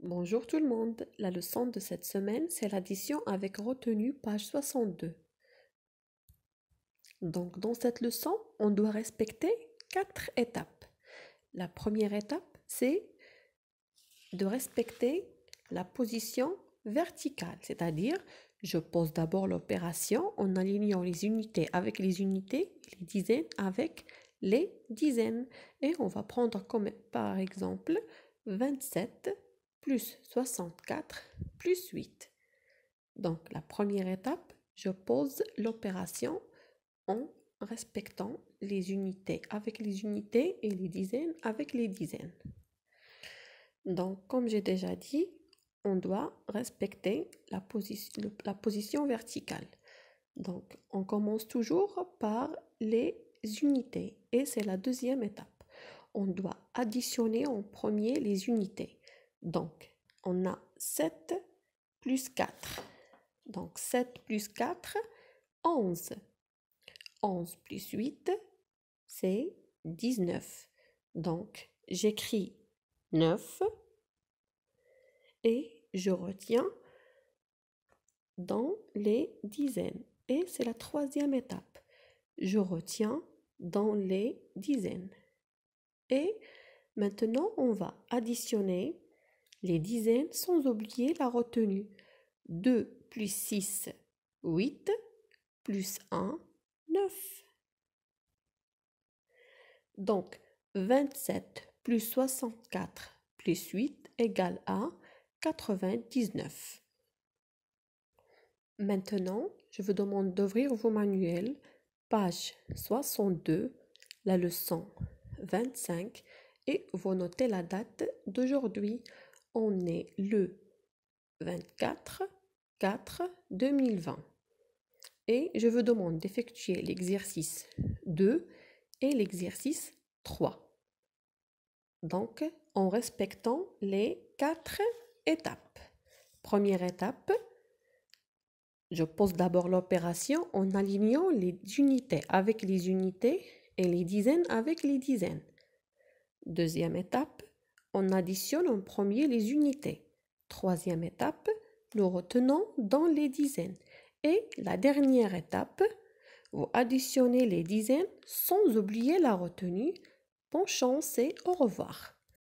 Bonjour tout le monde, la leçon de cette semaine c'est l'addition avec retenue, page 62. Donc dans cette leçon, on doit respecter 4 étapes. La première étape, c'est de respecter la position verticale, c'est-à-dire je pose d'abord l'opération en alignant les unités avec les unités, les dizaines avec les dizaines. Et on va prendre comme par exemple 27 plus 64 plus 8. Donc la première étape, je pose l'opération en respectant les unités avec les unités et les dizaines avec les dizaines. Donc comme j'ai déjà dit, on doit respecter la position verticale. Donc on commence toujours par les unités et c'est la deuxième étape. On doit additionner en premier les unités. Donc on a 7 plus 4. Donc 7 plus 4, 11. 11 plus 8, c'est 19. Donc j'écris 9 et je retiens dans les dizaines. Et c'est la troisième étape. Je retiens dans les dizaines. Et maintenant, on va additionner les dizaines sans oublier la retenue. 2 plus 6, 8, plus 1, 9. Donc, 27 plus 64 plus 8 égale à 99. Maintenant, je vous demande d'ouvrir vos manuels, page 62, la leçon 25, et vous notez la date d'aujourd'hui. On est le 24/4/2020. Et je vous demande d'effectuer l'exercice 2 et l'exercice 3. Donc, en respectant les 4 étapes. Première étape, je pose d'abord l'opération en alignant les unités avec les unités et les dizaines avec les dizaines. Deuxième étape, on additionne en premier les unités. Troisième étape, nous retenons dans les dizaines. Et la dernière étape, vous additionnez les dizaines sans oublier la retenue. Bonne chance et au revoir.